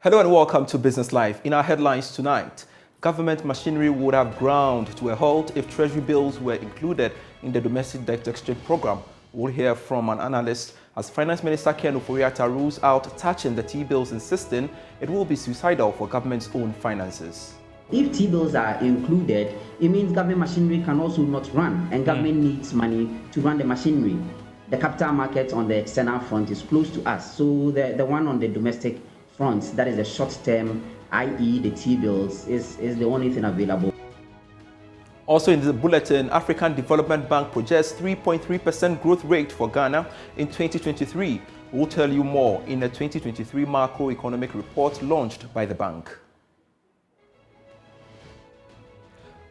Hello and welcome to Business Live. In our headlines tonight, government machinery would have ground to a halt if treasury bills were included in the domestic debt exchange program. We'll hear from an analyst as Finance Minister Ken Ofori-Atta rules out touching the T-bills, insisting it will be suicidal for government's own finances. If T-bills are included, it means government machinery can also not run, and government needs money to run the machinery. The capital market on the external front is close to us, so the one on the domestic front, that is the short term, i.e. the T-bills, is the only thing available. Also in the bulletin, African Development Bank projects 3.3% growth rate for Ghana in 2023. We'll tell you more in a 2023 macroeconomic report launched by the bank.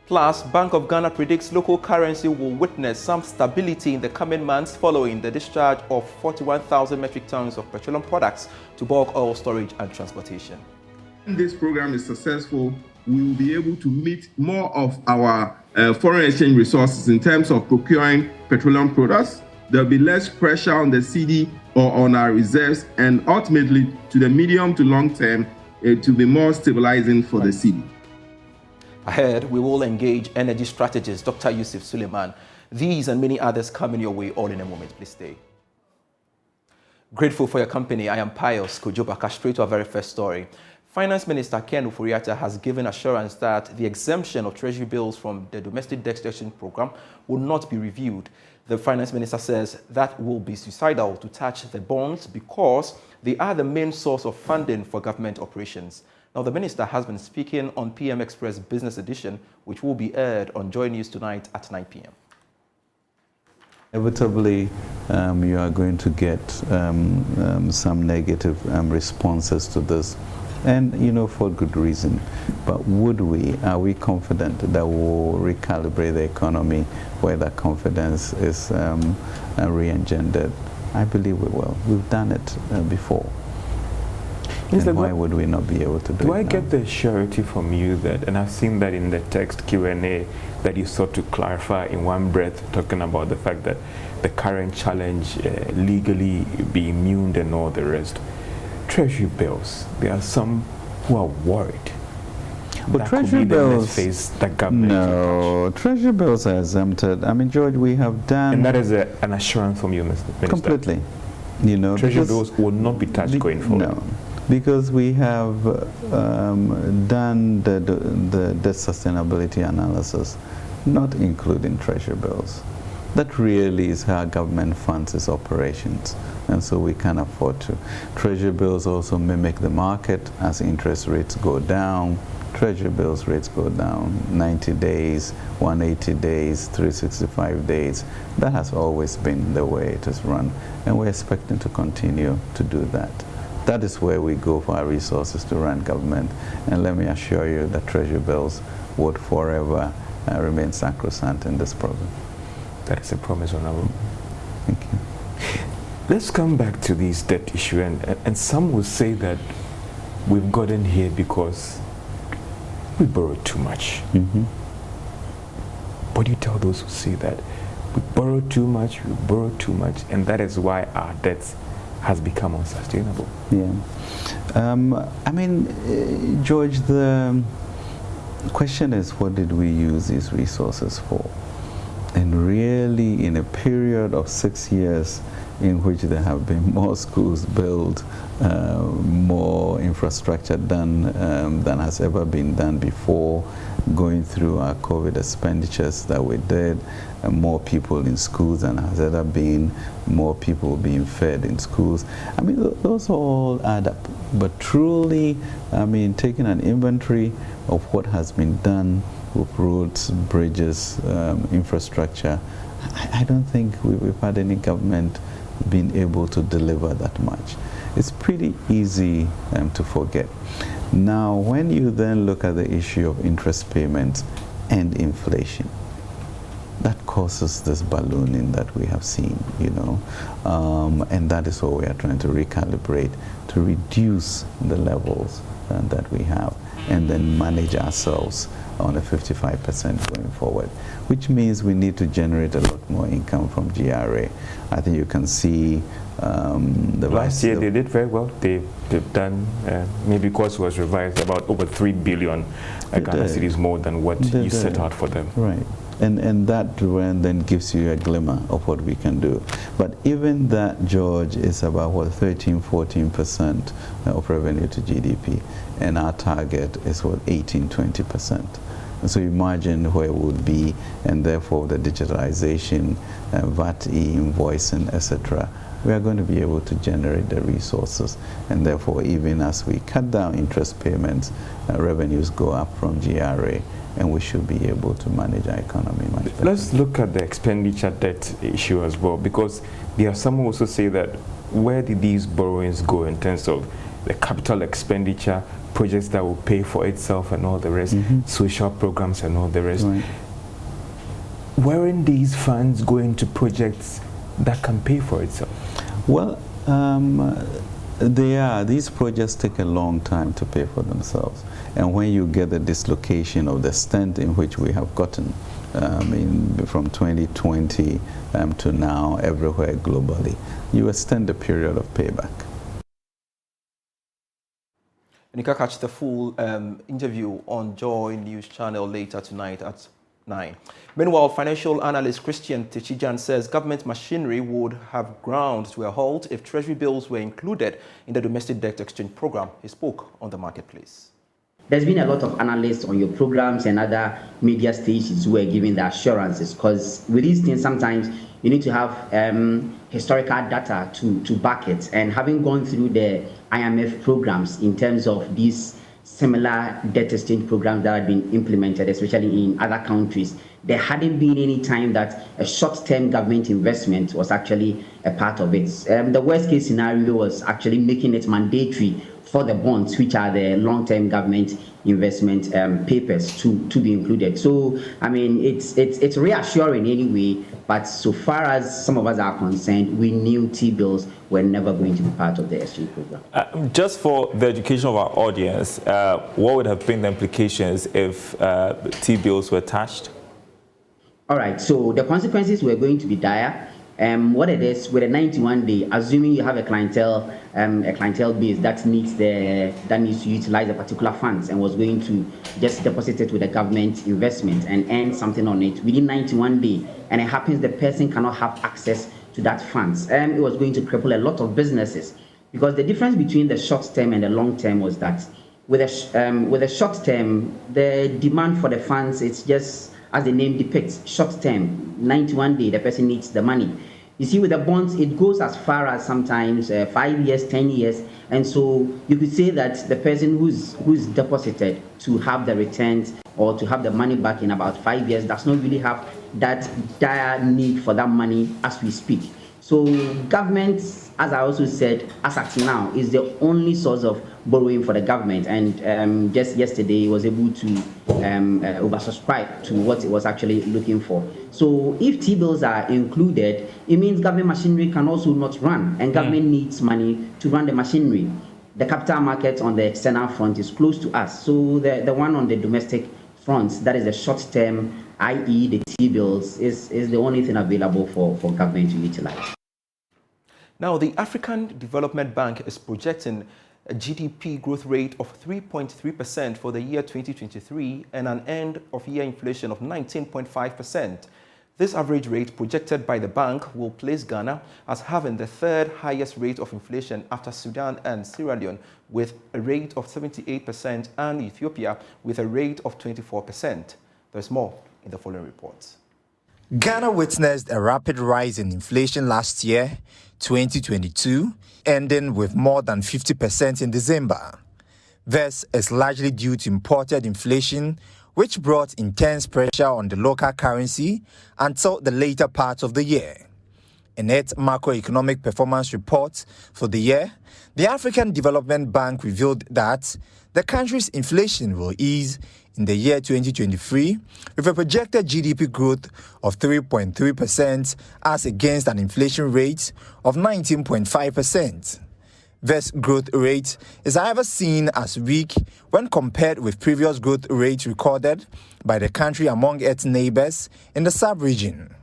Plus, Bank of Ghana predicts local currency will witness some stability in the coming months following the discharge of 41,000 metric tons of petroleum products to bulk oil storage and transportation. When this program is successful, we will be able to meet more of our foreign exchange resources in terms of procuring petroleum products. There'll be less pressure on the cedi or on our reserves, and ultimately, to the medium to long term, it will be more stabilizing for the cedi. Ahead, we will engage energy strategist Dr. Yusuf Suleiman. These and many others coming your way all in a moment. Please stay. Grateful for your company. I am Pious Kojo Backah. Straight to our very first story. Finance Minister Ken Ofori-Atta has given assurance that the exemption of treasury bills from the domestic debt exchange program will not be reviewed. The Finance Minister says that will be suicidal to touch the bonds because they are the main source of funding for government operations. Now, the Minister has been speaking on PM Express Business Edition, which will be aired on Joy News tonight at 9 p.m. Inevitably, you are going to get some negative responses to this, and for good reason. But are we confident that we'll recalibrate the economy where that confidence is re-engendered? I believe we will. We've done it before. And why would we not be able to do it Do I now? get the surety from you that, and I've seen that in the text Q&A, that you sought to clarify in one breath, talking about the fact that the current challenge legally be immune and all the rest. Treasury bills, there are some who are worried. But that treasury could be the bills, next phase that government no, treasury bills are exempted. I mean, George, we have done... And that is an assurance from you, Mr. Minister. Completely. Treasury bills will not be touched going forward. No. Because we have done the debt sustainability analysis, not including treasury bills. That really is how government funds its operations, and so we can afford to. Treasury bills also mimic the market. As interest rates go down, treasury bills rates go down. 90 days, 180 days, 365 days. That has always been the way it is run, and we're expecting to continue to do that. That is where we go for our resources to run government. And let me assure you that treasury bills would forever remain sacrosanct in this program. That is a promise, Honorable. Thank you. Let's come back to this debt issue. And some will say that we've gotten here because we borrowed too much. What do you tell those who say that? We borrowed too much, and that is why our debts has become unsustainable. Yeah. I mean, George, the question is, what did we use these resources for? And really, in a period of 6 years in which there have been more schools built, more infrastructure done than has ever been done before, going through our COVID expenditures that we did, more people in schools than has ever been, more people being fed in schools. I mean, those all add up. But truly, I mean, taking an inventory of what has been done with roads, bridges, infrastructure, I don't think we've had any government being able to deliver that much. It's pretty easy to forget. Now, when you then look at the issue of interest payments and inflation, that causes this ballooning that we have seen, and that is what we are trying to recalibrate to reduce the levels that we have. and then manage ourselves on a 55% going forward, which means we need to generate a lot more income from GRA. I think you can see the last year they did very well. They've done, maybe because it was revised, about over 3 billion Ghana cedis more than what you set out for them. Right. And that then gives you a glimmer of what we can do. But even that, George, is about, what, 13-14% of revenue to GDP. And our target is, what, 18-20%. So imagine where it would be, and therefore the digitalization, VAT, e-invoicing, etc. We are going to be able to generate the resources, and therefore even as we cut down interest payments, revenues go up from GRA, and we should be able to manage our economy much better. Let's look at the expenditure debt issue as well, because there are some who also say that where did these borrowings go in terms of the capital expenditure, projects that will pay for itself and all the rest, social programs and all the rest. Right. Weren't these funds going to projects that can pay for itself? Well, they are. These projects take a long time to pay for themselves. And when you get the dislocation of the extent in which we have gotten from 2020 to now everywhere globally, you extend the period of payback. And you can catch the full interview on Joy News Channel later tonight at 9. Meanwhile, financial analyst Christian Techijan says government machinery would have ground to a halt if treasury bills were included in the domestic debt exchange program. He spoke on the marketplace. There's been a lot of analysts on your programs and other media stations who are giving the assurances, because with these things sometimes you need to have historical data to back it. And having gone through the IMF programs in terms of these similar debt exchange programs that have been implemented, especially in other countries, there hadn't been any time that a short-term government investment was actually a part of it. The worst-case scenario was actually making it mandatory for the bonds, which are the long-term government investment papers, to be included. So, I mean, it's reassuring anyway, but so far as some of us are concerned, we knew T-bills were never going to be part of the exchange program. Just for the education of our audience, what would have been the implications if T-bills were attached? All right, so the consequences were going to be dire. What it is, with a 91-day, assuming you have a clientele base that needs to utilize a particular funds and was going to just deposit it with a government investment and earn something on it within 91 days, and it happens the person cannot have access to that funds, it was going to cripple a lot of businesses, because the difference between the short term and the long term was that with a short term, the demand for the funds, it's just as the name depicts, short term, 91 days, the person needs the money. You see, with the bonds, it goes as far as sometimes 5 years, 10 years, and so you could say that the person who's deposited to have the returns or to have the money back in about 5 years does not really have that dire need for that money as we speak. So government, as I also said, as at now, is the only source of borrowing for the government, and just yesterday it was able to oversubscribe to what it was actually looking for. So if T-bills are included, it means government machinery can also not run, and government needs money to run the machinery. The capital market on the external front is close to us, so the one on the domestic front, that is the short term, i.e. the T-bills, is the only thing available for government to utilize. Now, the African Development Bank is projecting a GDP growth rate of 3.3% for the year 2023 and an end-of-year inflation of 19.5%. This average rate projected by the bank will place Ghana as having the third highest rate of inflation after Sudan and Sierra Leone, with a rate of 78%, and Ethiopia with a rate of 24%. There's more in the following reports. Ghana witnessed a rapid rise in inflation last year, 2022, ending with more than 50% in December. This is largely due to imported inflation, which brought intense pressure on the local currency until the later part of the year. In its macroeconomic performance report for the year, the African Development Bank revealed that the country's inflation will ease in the year 2023 with a projected GDP growth of 3.3% as against an inflation rate of 19.5%. This growth rate is however seen as weak when compared with previous growth rates recorded by the country among its neighbors in the sub-region.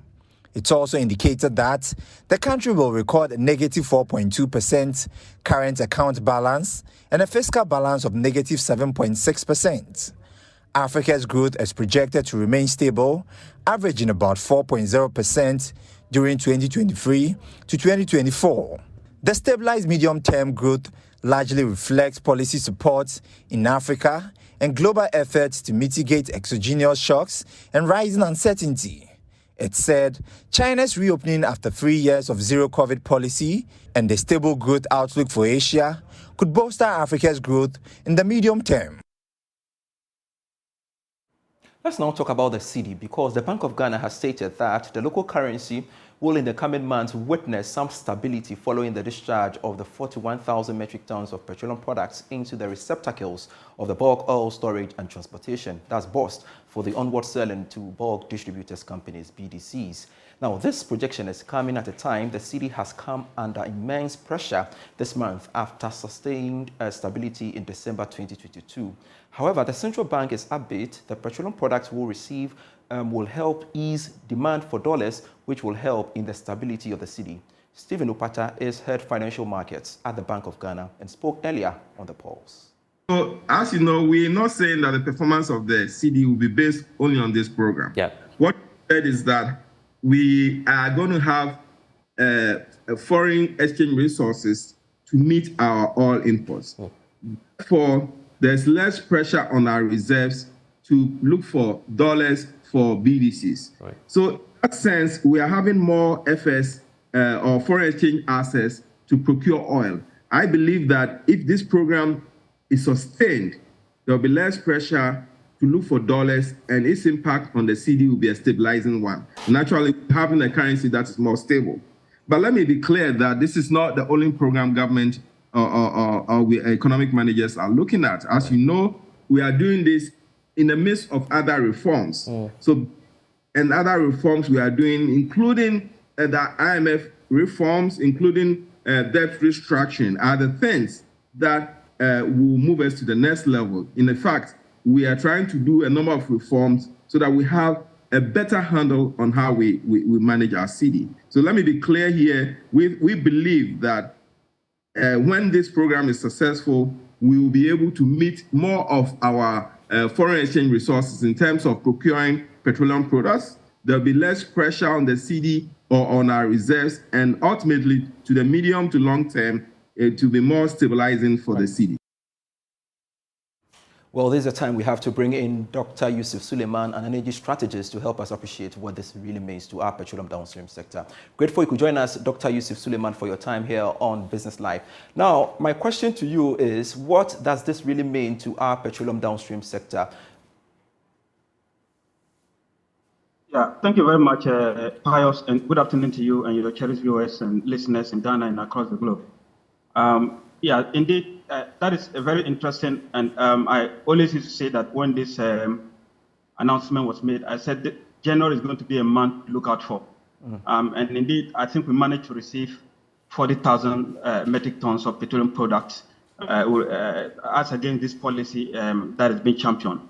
It also indicated that the country will record a negative 4.2% current account balance and a fiscal balance of negative 7.6%. Africa's growth is projected to remain stable, averaging about 4.0% during 2023 to 2024. The stabilized medium-term growth largely reflects policy support in Africa and global efforts to mitigate exogenous shocks and rising uncertainty. It said China's reopening after 3 years of zero-COVID policy and the stable growth outlook for Asia could bolster Africa's growth in the medium term. Let's now talk about the cedi, because the Bank of Ghana has stated that the local currency will in the coming months witness some stability following the discharge of the 41,000 metric tons of petroleum products into the receptacles of the bulk oil storage and transportation, that's BOST, for the onward selling to bulk distributors companies, BDCs. Now, this projection is coming at a time the cedi has come under immense pressure this month after sustained stability in December 2022. However, the central bank is upbeat the petroleum products will help ease demand for dollars, which will help in the stability of the cedi. Stephen Opata is head financial markets at the Bank of Ghana and spoke earlier on the Pulse. So, as you know, we're not saying that the performance of the cedi will be based only on this program. Yeah. What we said is that we are going to have foreign exchange resources to meet our oil imports. Therefore, there's less pressure on our reserves to look for dollars for BDCs. Right. So in that sense, we are having more FS or foreign exchange assets to procure oil. I believe that if this program is sustained, there'll be less pressure to look for dollars, and its impact on the cedi will be a stabilizing one. Naturally, having a currency that is more stable. But let me be clear that this is not the only program government or we economic managers are looking at. As you know, we are doing this in the midst of other reforms. And other reforms we are doing, including the IMF reforms, including debt restructuring, are the things that will move us to the next level. In fact, we are trying to do a number of reforms so that we have a better handle on how we manage our cedi. So let me be clear here. We believe that when this program is successful, we will be able to meet more of our foreign exchange resources in terms of procuring petroleum products. There'll be less pressure on the cedi or on our reserves, and ultimately, to the medium to long term, to be more stabilizing for the cedi. Well, this is a time we have to bring in Dr. Yusuf Suleiman, an energy strategist, to help us appreciate what this really means to our petroleum downstream sector. Grateful you could join us, Dr. Yusuf Suleiman, for your time here on Business Live. Now, my question to you is, what does this really mean to our petroleum downstream sector? Yeah, thank you very much, Pious, and good afternoon to you and your cherished viewers and listeners in Ghana and across the globe. Yeah, indeed. That is very interesting, and I always used to say that when this announcement was made, I said that January is going to be a month to look out for. And indeed, I think we managed to receive 40,000 metric tons of petroleum products as against this policy that has been championed.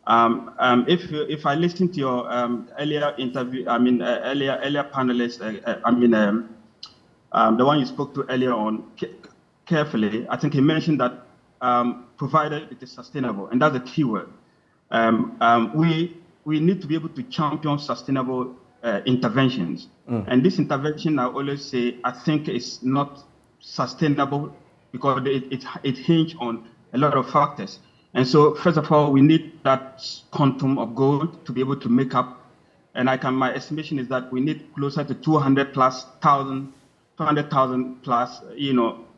If I listen to your earlier interview, earlier panelists, the one you spoke to earlier on, carefully, I think he mentioned that provided it is sustainable, and that's a key word. We need to be able to champion sustainable interventions. And this intervention, I always say, I think is not sustainable because it hinges on a lot of factors. And so, first of all, we need that quantum of gold to be able to make up. And my estimation is that we need closer to 200,000 plus,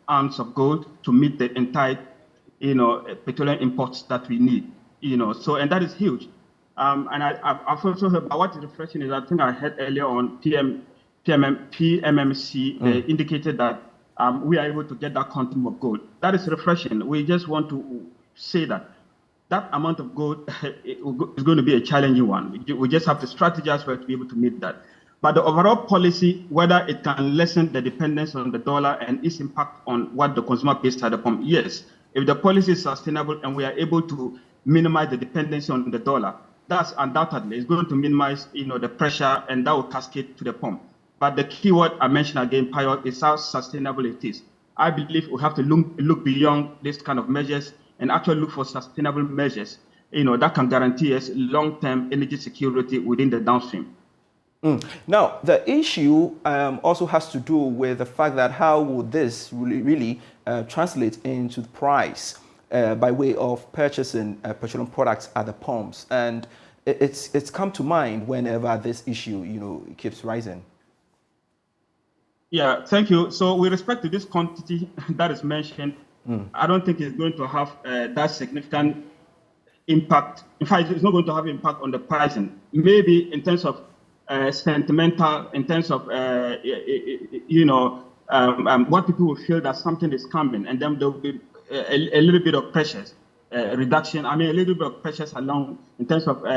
ounce of gold to meet the entire, petroleum imports that we need, So, and that is huge. And I've also heard about what is refreshing is I think I heard earlier on PMMC, they indicated that we are able to get that quantum of gold. That is refreshing. We just want to say that amount of gold is going to be a challenging one. We just have to strategize for it to be able to meet that. But the overall policy, whether it can lessen the dependence on the dollar and its impact on what the consumer pays at the pump, yes. If the policy is sustainable and we are able to minimize the dependency on the dollar, that's undoubtedly is going to minimize, the pressure, and that will cascade to the pump. But the key word I mentioned again, Pious, is how sustainable it is. I believe we have to look beyond this kind of measures and actually look for sustainable measures, that can guarantee us long-term energy security within the downstream. Now, the issue also has to do with the fact that how would this really translate into the price by way of purchasing petroleum products at the pumps? And it's come to mind whenever this issue, keeps rising. Yeah, thank you. So with respect to this quantity that is mentioned, I don't think it's going to have that significant impact. In fact, it's not going to have impact on the pricing. Maybe in terms of sentimental, in terms of what people will feel that something is coming, and then there will be a little bit of pressures reduction. I mean, a little bit of pressures along in terms of what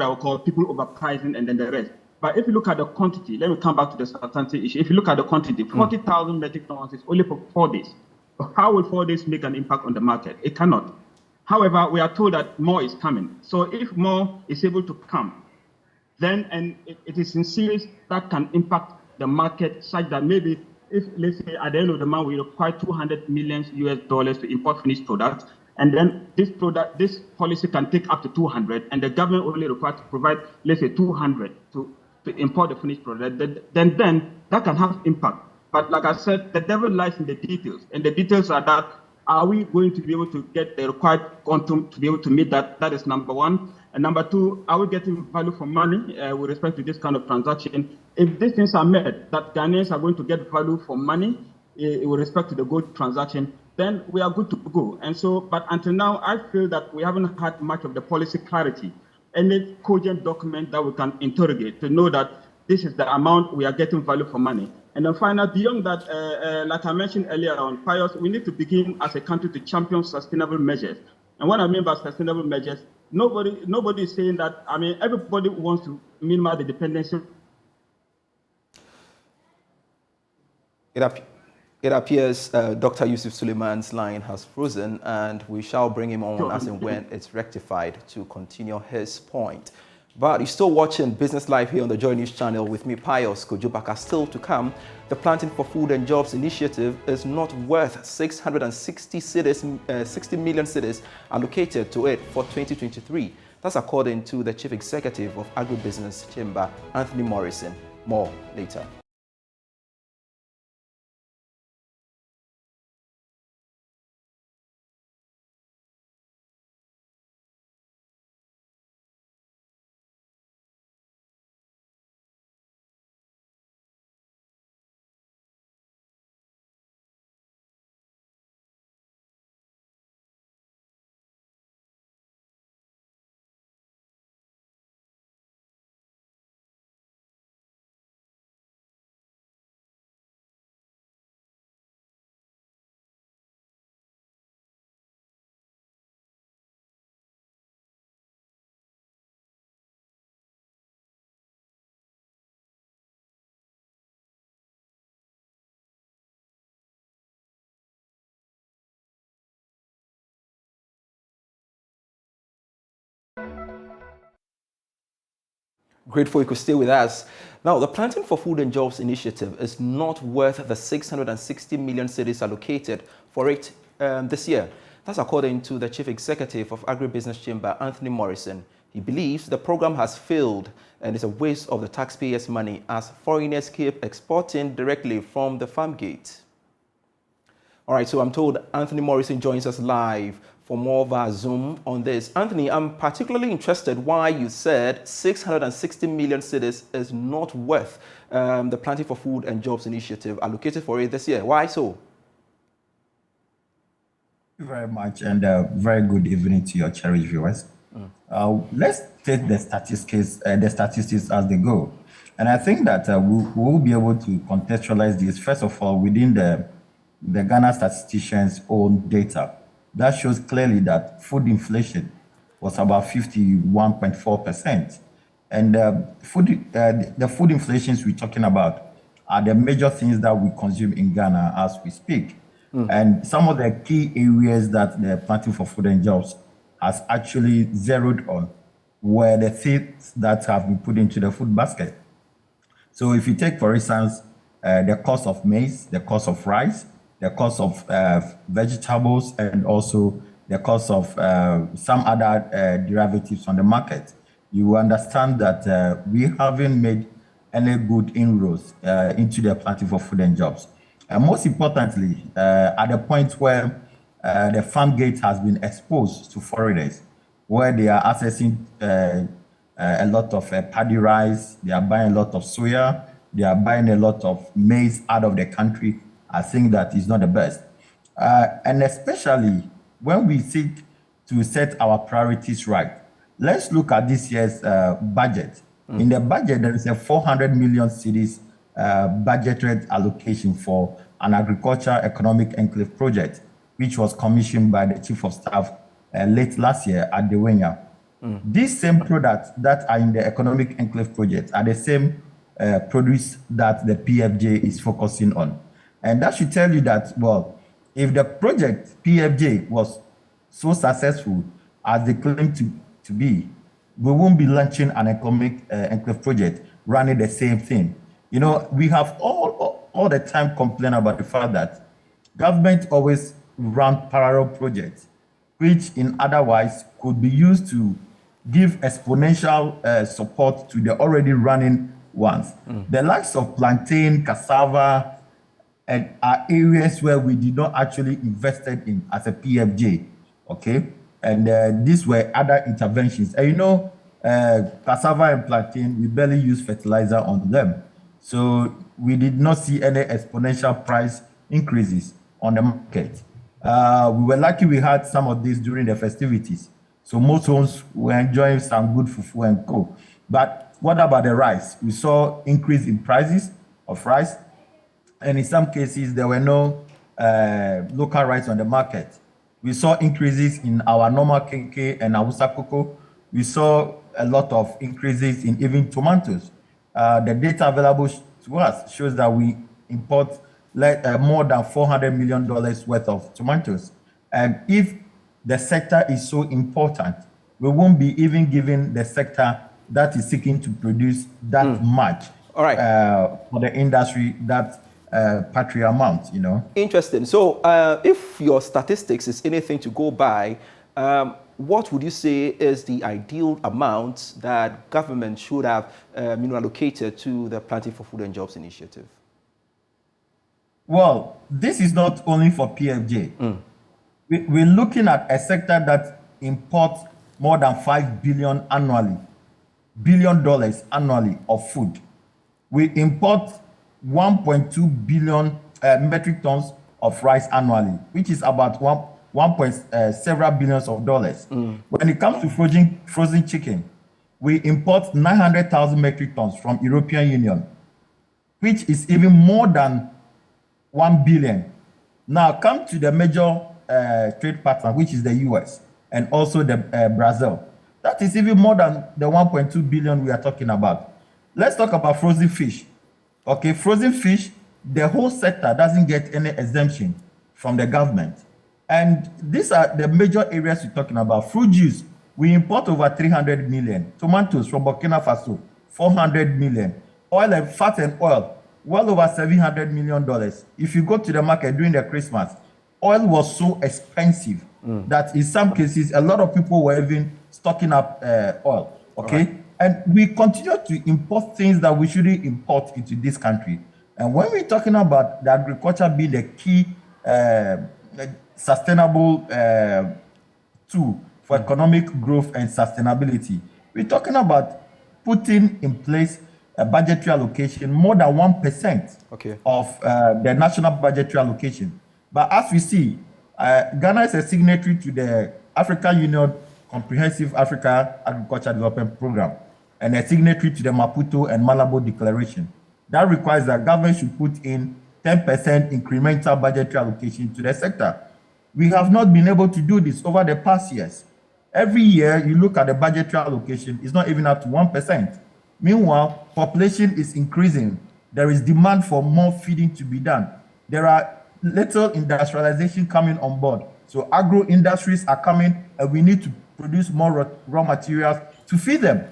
I would call people overpricing, and then the rest. But if you look at the quantity, let me come back to the substantive issue. If you look at the quantity, 40,000 metric tons is only for 4 days. How will 4 days make an impact on the market? It cannot. However, we are told that more is coming. So if more is able to come, then it is in series that can impact the market such that maybe if, let's say, at the end of the month, we require $200 million to import finished products, and then this policy can take up to 200, and the government only requires to provide, let's say, 200 to import the finished product, then that can have impact. But like I said, the devil lies in the details, and the details are that, are we going to be able to get the required quantum to be able to meet that? That is number one. And number two, are we getting value for money with respect to this kind of transaction? If these things are met, that Ghanaians are going to get value for money with respect to the gold transaction, then we are good to go. And so, but until now, I feel that we haven't had much of the policy clarity, any cogent document that we can interrogate to know that this is the amount we are getting value for money. And then finally, beyond that, like I mentioned earlier on, Pious, we need to begin as a country to champion sustainable measures. And what I mean by sustainable measures, nobody is saying that. I mean, everybody wants to minimize the dependency. It appears Dr. Yusuf Suleiman's line has frozen, and we shall bring him on as and when it's rectified to continue his point. But you're still watching Business Live here on the Joy News channel with me, Pious Kojo Backah. Still to come, the Planting for Food and Jobs initiative is not worth 60 million cedis allocated to it for 2023. That's according to the Chief Executive of Agribusiness Chamber, Anthony Morrison. More later. Grateful you could stay with us. Now, the Planting for Food and Jobs initiative is not worth the 660 million cedis allocated for it this year. That's according to the Chief Executive of Agribusiness Chamber, Anthony Morrison. He believes the program has failed and is a waste of the taxpayers' money as foreigners keep exporting directly from the farm gate. All right, so I'm told Anthony Morrison joins us live for more via Zoom on this. Anthony, I'm particularly interested why you said 660 million cedis is not worth the Planting for Food and Jobs initiative allocated for it this year. Why so? Thank you very much, and very good evening to your cherished viewers. Let's take the statistics as they go. And I think that we'll be able to contextualize this, first of all, within the Ghana statisticians' own data. That shows clearly that food inflation was about 51.4%. And the food inflations we're talking about are the major things that we consume in Ghana as we speak. And some of the key areas that the Planting for Food and Jobs has actually zeroed on were the things that have been put into the food basket. So if you take, for instance, the cost of maize, the cost of rice, the cost of vegetables, and also the cost of some other derivatives on the market, you understand that we haven't made any good inroads into the Planting for Food and Jobs. And most importantly, at the point where the farm gate has been exposed to foreigners, where they are accessing a lot of paddy rice, they are buying a lot of soya, they are buying a lot of maize out of the country, I think that is not the best. And especially when we seek to set our priorities right, let's look at this year's budget. In the budget, there is a 400 million cedis budgeted allocation for an agriculture economic enclave project, which was commissioned by the Chief of Staff late last year at Dewenya. These same products that are in the economic enclave project are the same produce that the PFJ is focusing on. And that should tell you that, well, if the project PFJ was so successful as they claim to be, we won't be launching an economic enclave project running the same thing. You know, we have all the time complained about the fact that government always run parallel projects, which in otherwise could be used to give exponential support to the already running ones. The likes of plantain, cassava, and are areas where we did not actually invested in as a PFJ, okay? And these were other interventions. And you know, cassava and plantain, we barely use fertilizer on them. So we did not see any exponential price increases on the market. We were lucky we had some of this during the festivities. So most homes were enjoying some good fufu and co. But what about the rice? We saw increase in prices of rice. And in some cases, there were no local rice on the market. We saw increases in our normal kenke and awusa cocoa. We saw a lot of increases in even tomatoes. The data available to us shows that we import more than $400 million worth of tomatoes. And if the sector is so important, we won't be even giving the sector that is seeking to produce that much for the industry, that patria amount, you know. Interesting. So if your statistics is anything to go by, what would you say is the ideal amount that government should have allocated to the Planting for Food and Jobs initiative? Well, this is not only for PFJ. We're looking at a sector that imports more than $5 billion annually of food. We import 1.2 billion metric tons of rice annually, which is about several billions of dollars. When it comes to frozen chicken, we import 900,000 metric tons from European Union, which is even more than 1 billion. Now come to the major trade partner, which is the US and also the Brazil. That is even more than the 1.2 billion we are talking about. Let's talk about frozen fish. Okay, frozen fish, the whole sector doesn't get any exemption from the government. And these are the major areas we're talking about. Fruit juice, we import over 300 million. Tomatoes from Burkina Faso, 400 million. Oil and fat and oil, well over $700 million. If you go to the market during the Christmas, oil was so expensive that in some cases, a lot of people were even stocking up oil, okay? Right. And we continue to import things that we shouldn't import into this country. And when we're talking about the agriculture being the key sustainable tool for economic growth and sustainability, we're talking about putting in place a budgetary allocation more than 1% of the national budgetary allocation. But as we see, Ghana is a signatory to the African Union Comprehensive Africa Agriculture Development Program and a signatory to the Maputo and Malabo Declaration. That requires that government should put in 10% incremental budgetary allocation to the sector. We have not been able to do this over the past years. Every year, you look at the budgetary allocation, it's not even up to 1%. Meanwhile, population is increasing. There is demand for more feeding to be done. There are little industrialization coming on board. So agro industries are coming, and we need to produce more raw materials to feed them.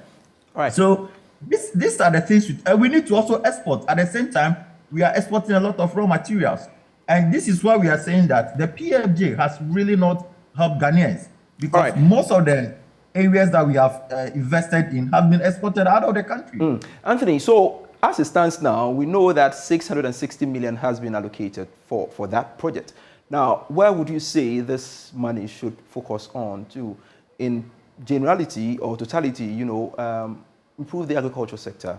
All right. So these are the things, and we need to also export. At the same time, we are exporting a lot of raw materials. And this is why we are saying that the PFJ has really not helped Ghanaians, because most of the areas that we have invested in have been exported out of the country. Anthony, so as it stands now, we know that 660 million has been allocated for that project. Now, where would you say this money should focus on to, in generality or totality, improve the agricultural sector?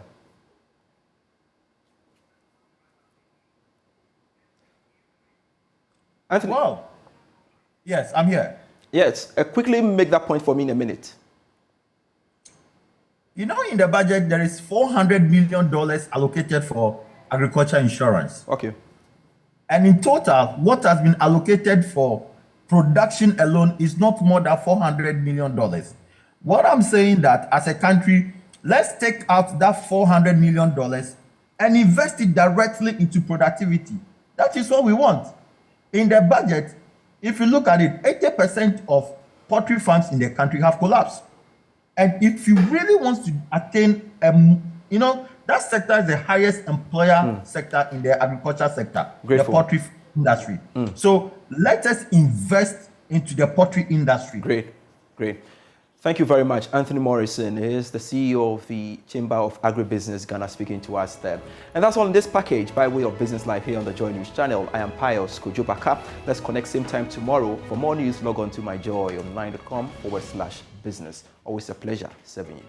Anthony? Wow. Yes, I'm here. Yes, quickly make that point for me in a minute. In the budget, there is $400 million allocated for agriculture insurance. Okay. And in total, what has been allocated for production alone is not more than $400 million. What I'm saying that as a country, let's take out that $400 million and invest it directly into productivity. That is what we want. In the budget, if you look at it, 80% of poultry farms in the country have collapsed. And if you really want to attain, that sector is the highest employer sector in the agriculture sector, the poultry industry. So let us invest into the poultry industry. Great. Thank you very much. Anthony Morrison is the CEO of the Chamber of Agribusiness Ghana, speaking to us there. And that's all in this package by way of Business Live here on the Joy News channel. I am Pious Kojo Backah. Let's connect same time tomorrow. For more news, log on to myjoyonline.com/business. Always a pleasure serving you.